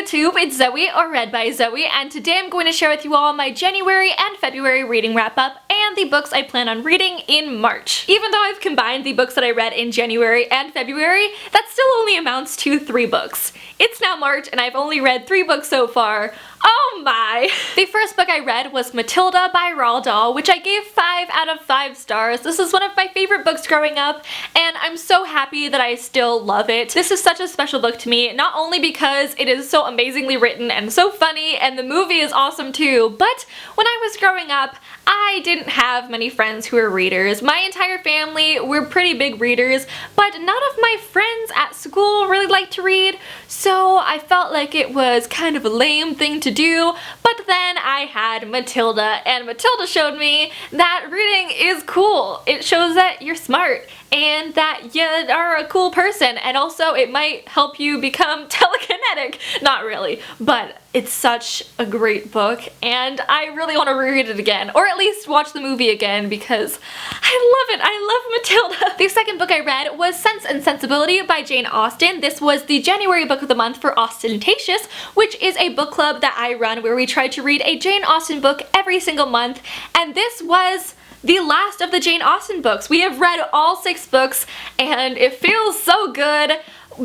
YouTube, it's Zoe or Read by Zoe, and today I'm going to share with you all my January and February reading wrap-up and the books I plan on reading in March. Even though I've combined the books that I read in January and February, that still only amounts to 3 books. It's now March and I've only read 3 books so far. Oh my! The first book I read was Matilda by Roald Dahl, which I gave 5 out of 5 stars. This is one of my favorite books growing up, and I'm so happy that I still love it. This is such a special book to me, not only because it is so amazingly written and so funny, and the movie is awesome too, but when I was growing up, I didn't have many friends who were readers. My entire family were pretty big readers, but none of my friends at school really liked to read, so I felt like it was kind of a lame thing to do. But then I had Matilda, and Matilda showed me that reading is cool. It shows that you're smart and that you are a cool person, and also it might help you become telekinetic. Not really, but it's such a great book and I really want to reread it again, or at least watch the movie again, because I love it. I love Matilda. The second book I read was Sense and Sensibility by Jane Austen. This was the January book of the month for Ostentatious, which is a book club that I run where we try to read a Jane Austen book every single month, and this was the last of the Jane Austen books. We have read all 6 books and it feels so good.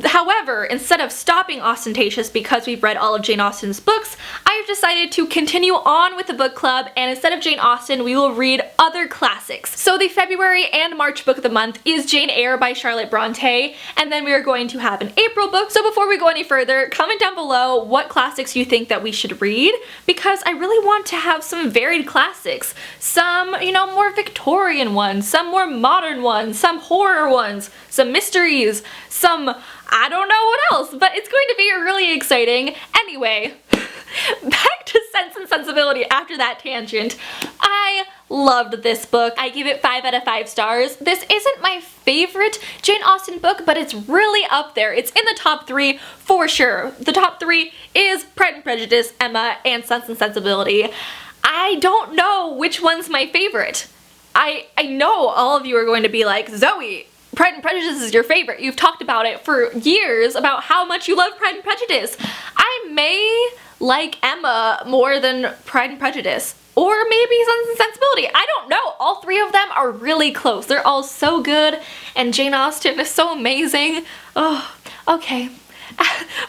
However, instead of stopping Ostentatious because we've read all of Jane Austen's books, I've decided to continue on with the book club, and instead of Jane Austen, we will read other classics. So the February and March book of the month is Jane Eyre by Charlotte Bronte, and then we are going to have an April book. So before we go any further, comment down below what classics you think that we should read, because I really want to have some varied classics. Some, you know, more Victorian ones, some more modern ones, some horror ones, some mysteries, some I don't know what else, but it's going to be really exciting. Anyway, back to Sense and Sensibility after that tangent. I loved this book. I give it 5 out of 5 stars. This isn't my favorite Jane Austen book, but it's really up there. It's in the top 3 for sure. The top 3 is Pride and Prejudice, Emma, and Sense and Sensibility. I don't know which one's my favorite. I know all of you are going to be like, Zoe, Pride and Prejudice is your favorite. You've talked about it for years about how much you love Pride and Prejudice. I may like Emma more than Pride and Prejudice, or maybe Sense and Sensibility. I don't know. All 3 of them are really close. They're all so good, and Jane Austen is so amazing. Oh, okay.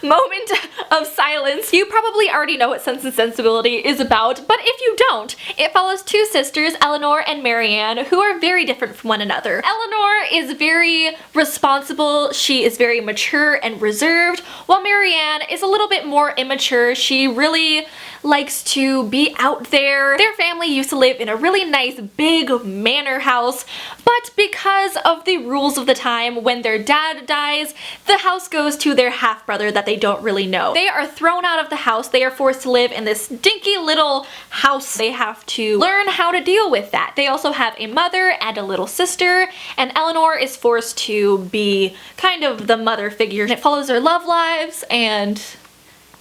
Moment of silence. You probably already know what Sense and Sensibility is about, but if you don't, it follows 2 sisters, Eleanor and Marianne, who are very different from one another. Eleanor is very responsible, she is very mature and reserved, while Marianne is a little bit more immature. She really likes to be out there. Their family used to live in a really nice big manor house, but because of the rules of the time, when their dad dies, the house goes to their half-brother that they don't really know. They are thrown out of the house. They are forced to live in this dinky little house. They have to learn how to deal with that. They also have a mother and a little sister, and Eleanor is forced to be kind of the mother figure. And it follows their love lives and,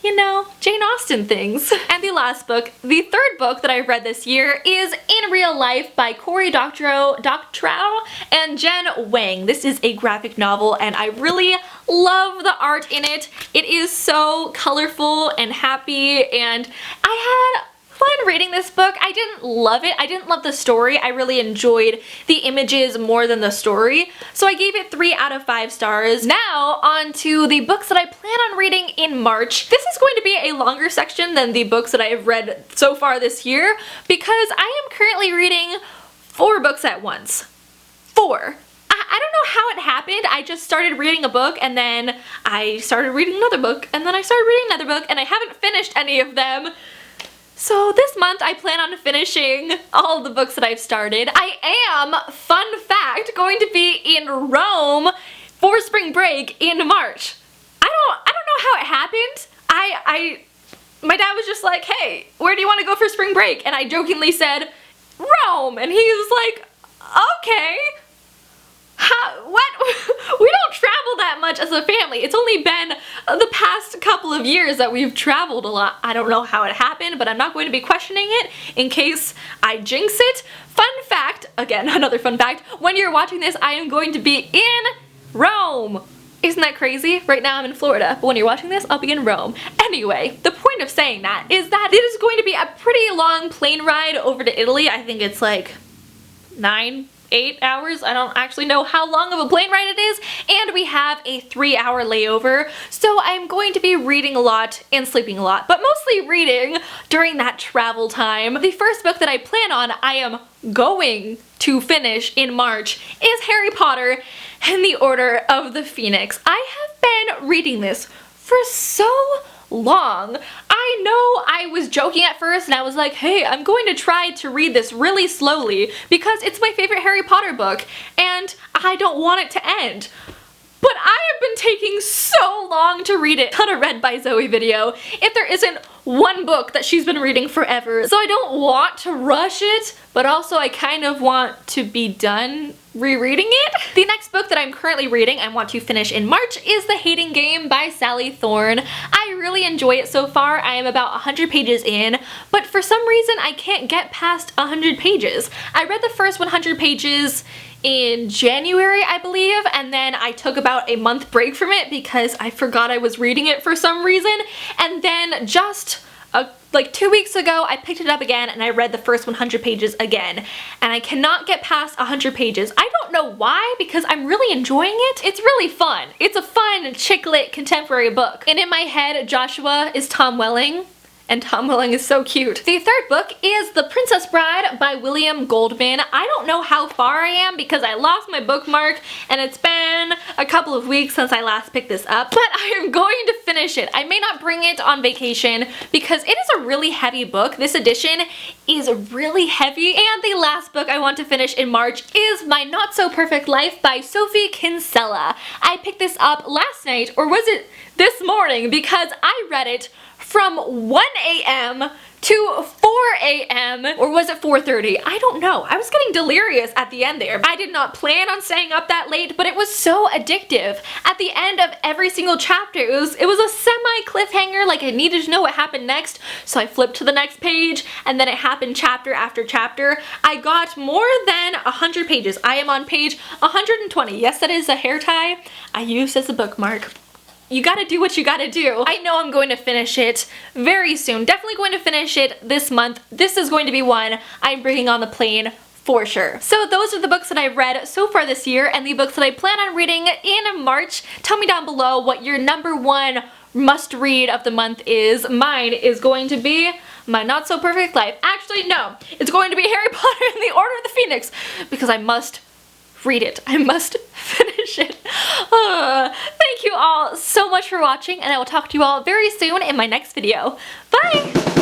you know, Jane Austen things. And the last book, the third book that I've read this year, is In Real Life by Cory Doctorow and Jen Wang. This is a graphic novel and I really love the art in it. It is so colorful and happy, and I had fun reading this book. I didn't love it. I didn't love the story. I really enjoyed the images more than the story, so I gave it 3 out of 5 stars. Now on to the books that I plan on reading in March. This is going to be a longer section than the books that I have read so far this year, because I am currently reading 4 books at once. 4. I don't know how it happened. I just started reading a book, and then I started reading another book, and then I started reading another book, and I haven't finished any of them. So this month I plan on finishing all the books that I've started. I am, fun fact, going to be in Rome for spring break in March. I don't know how it happened. My dad was just like, hey, where do you want to go for spring break? And I jokingly said, Rome, and he was like, okay. What? We don't travel that much as a family. It's only been the past couple of years that we've traveled a lot. I don't know how it happened, but I'm not going to be questioning it in case I jinx it. Fun fact, again, another fun fact, when you're watching this, I am going to be in Rome Isn't that crazy? Right now I'm in Florida, but when you're watching this, I'll be in Rome. Anyway, the point of saying that is that it is going to be a pretty long plane ride over to Italy. I think it's like 8 hours. I don't actually know how long of a plane ride it is, and we have a 3-hour layover, so I'm going to be reading a lot and sleeping a lot, but mostly reading during that travel time. The first book that I plan on, I am going to finish in March, is Harry Potter and the Order of the Phoenix. I have been reading this for so long. I know I was joking at first and I was like, hey, I'm going to try to read this really slowly because it's my favorite Harry Potter book and I don't want it to end. But I have been taking so long to read it on a Read by Zoe video if there isn't one book that she's been reading forever. So I don't want to rush it, but also I kind of want to be done rereading it. The next book that I'm currently reading and want to finish in March is The Hating Game by Sally Thorne. I really enjoy it so far. I am about 100 pages in, but for some reason I can't get past 100 pages. I read the first 100 pages in January, I believe, and then I took about a month break from it because I forgot I was reading it for some reason, and then just like 2 weeks ago I picked it up again and I read the first 100 pages again, and I cannot get past 100 pages. I don't know why, because I'm really enjoying it. It's really fun. It's a fun chick lit contemporary book, and in my head Joshua is Tom Welling. And Tom Welling is so cute. The third book is The Princess Bride by William Goldman. I don't know how far I am because I lost my bookmark and it's been a couple of weeks since I last picked this up, but I am going to finish it. I may not bring it on vacation because it is a really heavy book. This edition is really heavy. And the last book I want to finish in March is My Not So Perfect Life by Sophie Kinsella. I picked this up last night, or was it this morning, because I read it from 1 a.m. to 4 a.m. or was it 4:30? I don't know. I was getting delirious at the end there. I did not plan on staying up that late, but it was so addictive. At the end of every single chapter, it was a semi-cliffhanger, like I needed to know what happened next, so I flipped to the next page, and then it happened chapter after chapter. I got more than 100 pages. I am on page 120. Yes, that is a hair tie I used as a bookmark. You gotta do what you gotta do. I know I'm going to finish it very soon. Definitely going to finish it this month. This is going to be one I'm bringing on the plane for sure. So those are the books that I've read so far this year and the books that I plan on reading in March. Tell me down below what your #1 must read of the month is. Mine is going to be My Not So Perfect Life. Actually, no. It's going to be Harry Potter and the Order of the Phoenix because I must read it. I must finish it. Thank you all so much for watching, and I will talk to you all very soon in my next video. Bye!